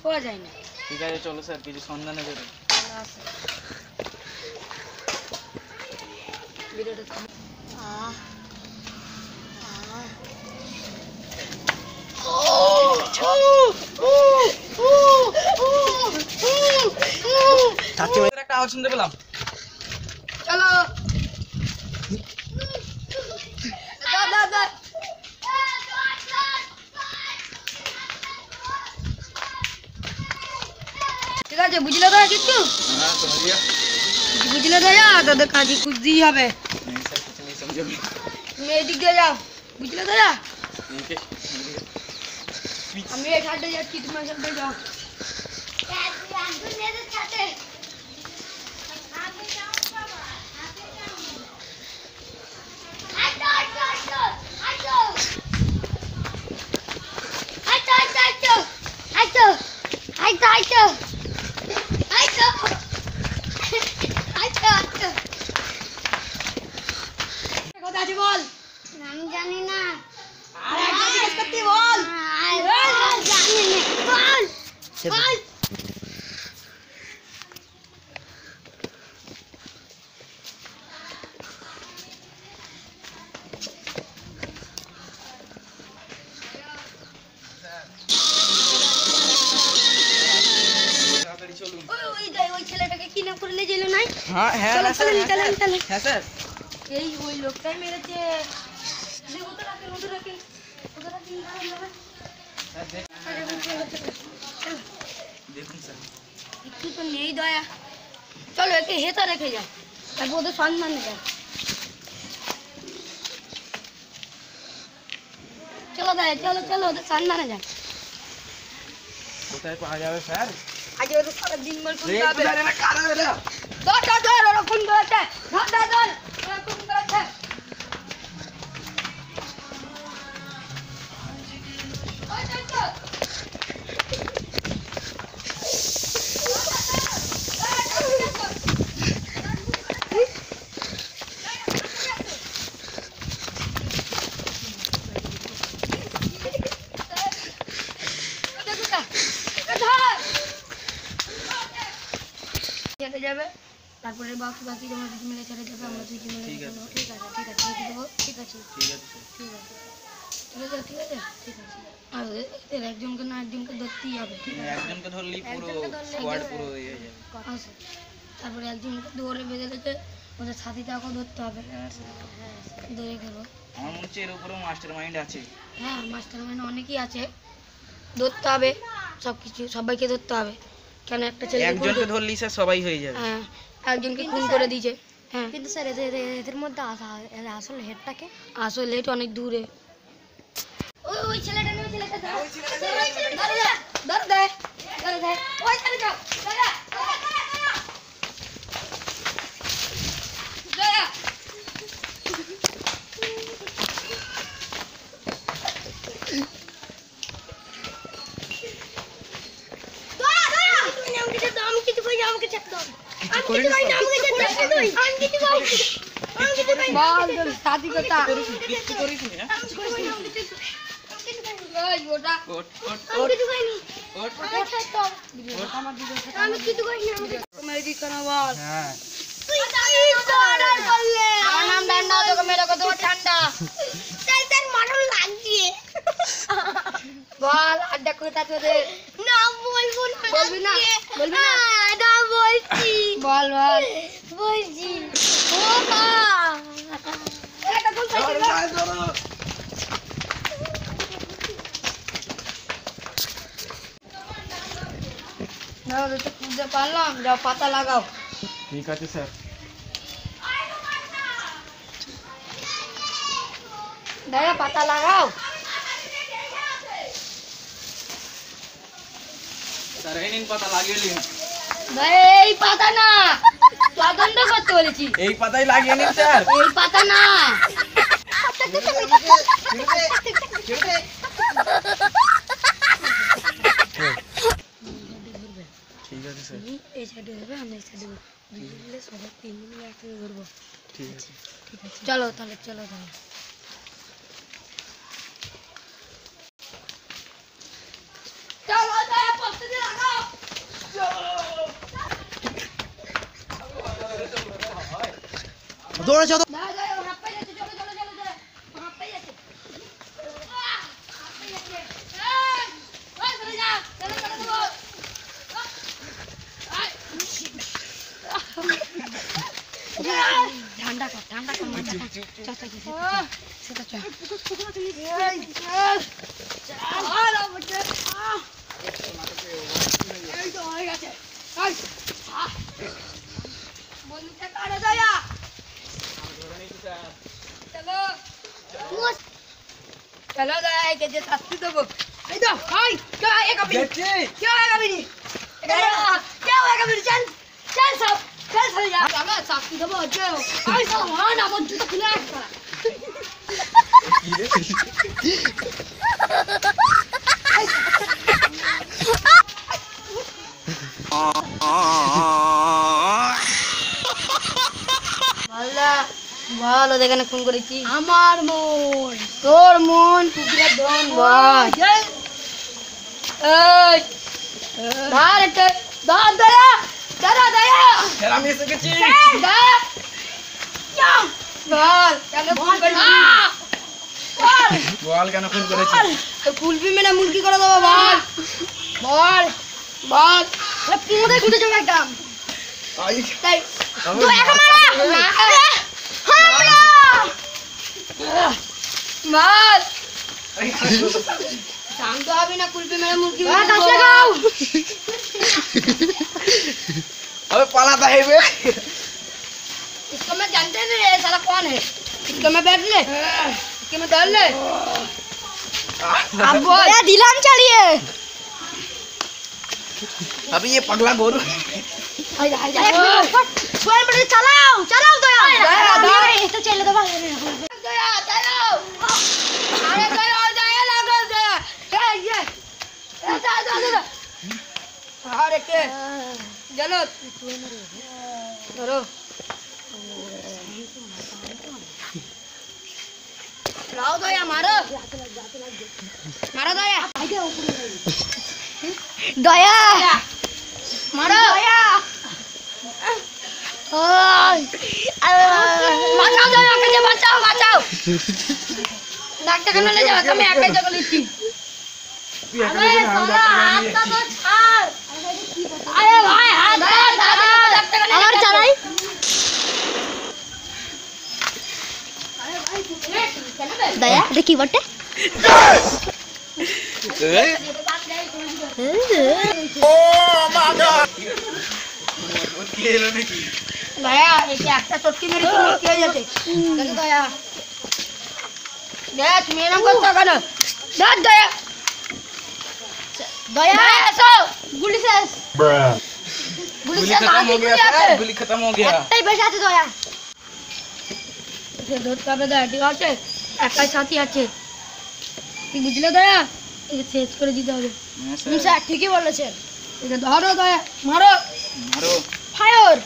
পাওয়া যায় না। ঠিক আছে চলো স্যার কিছু সন্ধানে বেরোই। ভিডিওটা থাম। একটা আওয়াজ শুনতে পেলাম। চলো ঠিক আছে, বুঝলে তো কিছু? हाँ समझ गया। বুঝলে দয়া দাদা কাজে খুঁজতেই হবে। नहीं सर कुछ नहीं समझोगे। তুমি এদিক দিয়ে যাও, বুঝলে দয়া? ठीक है আমি এই সাইডে যাচ্ছি, তুমি ওই সাইডে যাও। কোথায় আছি বল? আমি জানি না। আর একবার জিজ্ঞেস করতে বল। জানি না। বল বল। ताड़ाताड़ी चलूं। ওই ছেলেটাকে কিডন্যাপ করে নিয়ে যেল নাই? हाँ है चलो, ना सर, चलो, है चलो, सर। चलो। है सर। এই ওই লোকটাই মেরেছে। ওটা রাখেন। सर देखूं सर। একটু তো নেই দয়া। চলো একে হেতা রেখে যায়, তারপর ওদের সম্মানে যায়। চলো দয়া, চলো চলো ওদের সম্মানে যায়। কোথায় পাওয়া যাবে স্যার? আজকে ওদের সারা দিন ভর ফোন রে করবে। কোথায় রে কারা রে? ধর ওরা ফোন করেছে। ধর ওরা ফোন করেছে। ছেড়ে যাবে, তারপরে বাকি তোমরা দুজন মিলে ছেড়ে যাবে, আমরা দুজন মিলে ঠিক আছে। ঠিক আছে লিখে দেবো। ঠিক আছে ঠিক আছে স্যার। ঠিক আছে ঠিক আছে ঠিক আছে। আর এদের একজনকে না একজনকে ধরতেই হবে, ঠিক আছে? একজনকে ধরলেই পুরো একজনকে ধরলেই স্কোয়াড হবে। পুরো ইয়ে হয়ে যাবে। আচ্ছা, তারপরে একজনকে দৌড়ে বেঁধে রেখে ওদের সাথীটাকেও ধরতে হবে। হ্যাঁ স্যার। ধরে গেল। আমার মনে হচ্ছে এর উপরেও মাস্টার মাইন্ড আছে। হ্যাঁ, মাস্টার মাইন্ড অনেকেই আছে, ধরতে হবে সব কিছু, সবাইকে ধরতে হবে। কেন একটা ছেলে একজনকে ধরলেই স্যার সবাই হয়ে যাবে। হ্যাঁ, একজনকে খুন করে দিয়েছে। হ্যাঁ, কিন্তু স্যার এদের মধ্যে আসল হেডটাকে আসলে লেট অনেক দূরে। ওই ছেলেটা নেই, ওই ছেলেটা ধর। ধর দে ওই ছেলেটা দাদা দয়া। আমি কিছু করি না, আমাকে চেক দাও। বল শাদি কথা। কিচ্ছু করিস নি, হ্যাঁ? ওই ওটা ওঠ, ওঠ, আমি ওঠ, কিছু করিনি। ওঠ। আমার দিকে আমি কিছু করিনি। মেরে দিস কেন বল? হ্যাঁ। তুই কি অর্ডার করলে? আমার নাম ঠান্ডা, তোকে মেরে কত ঠান্ডা। তার মারণ লাগছে। বল আড্ডা কোথা তোদের? না বলবো না। বলবি না? বলবি না? না বলছি। বল বল। বলছি। ও মা। এটা কোন সাইকেল? না ওদের তো খুঁজতে পারলাম, যাও পাতা লাগাও। ঠিক আছে স্যার। দাদা পাতা লাগাও। স্যার এই নিন পাতা লাগিয়ে নিন। এই পাতা না, তদন্ত করতে বলেছি। এই পাতাই লাগিয়ে নিন স্যার। এই পাতা না। ঠিক আছে স্যার। এই সাইডে ধরবে, আমি এই সাইডে ধরবো। সবাই তিন মিলে একসাথে ধরবো। ঠিক আছে। ঠিক আছে, চলো তাহলে চলো তাহলে। চলো তাহলে দৌড়ে চলো। দয়া দয়া হাত পায়ে যাচ্ছে, চলো চলো চলো চলো, হাত পায়ে যাচ্ছে, হাত পায়ে যাচ্ছে, ওই চলে যা, চলো চলো দেবো, ঠান্ডা কর মাথা, সেটা চল, এই তো হয়ে গেছে, বন্ধুটা কাটা দয়া, চলো চলো দয়া, একে যে শাস্তি দেবো, এই তো হাই কেউ একাবি কেউ একাবি চল চল সব চল চলে যা, আমরা শাস্তি দেবো হচ্ছে আই সালা হয় না, আমার জুতো খুলে আসবে, ভালো দেখে ফোন করেছি, আমার মন তোর মন কুকুরের ধন ভাই, এই ধর একটা ধর দয়া দাদা দয়া খেলা আমি এসে গেছি। দয়া বল কেন ফোন করেছি, বল কেন ফোন করেছি? তো কুলপি মেনে মুরগি করে দেবো, বল বল বল পুঁতে খুঁজে যাবে একদম আই তাই আমি দয়া মারা বল शांत अभी ना कुल पे मेरा मुर्गी लगाओ अबे पलाता है बे। इसको मैं जानते नहीं रे, साला कौन है, इसको मैं बैठ ले, इसको मैं डाल ले, अब बोल दिलाम चलिए, अभी ये पगला गोरू स्वयं पर चलाओ चलाओ दया दया तो चले दो दया चलाओ, अरे दया दया लगा दया ये अरे के चलो धरो लाओ दया मारो मारो दया दया मारो दया বাঁচাও দয়া কে বাঁচাও বাঁচাও ডাক্তার খানা ले जाओ, मैं একাই জগা লিখছি, अरे साला हाथ का तो छाड़, अरे भाई हाथ डाक्टर खाना और चलाई, अरे भाई दया देखी बटे खेलो नहीं दया একে একটা চটকি মেরে তুমি কে যেতে কেন দয়া দয়া তুমি এরকম করছো কেন, দাঁত দয়া दया ऐसा गुली से गुली खत्म हो गया सर, गुली खत्म हो गया। একটাই বেশি আছে দয়া, সে দুধ খাবে দয়া, ঠিক আছে একটাই সাথী আছে, কি বুঝলে দয়া, একে শেষ করে দিতে হবে, স্যার ঠিকই বলেছেন, একে ধরো দয়া মারো मारो ফায়ার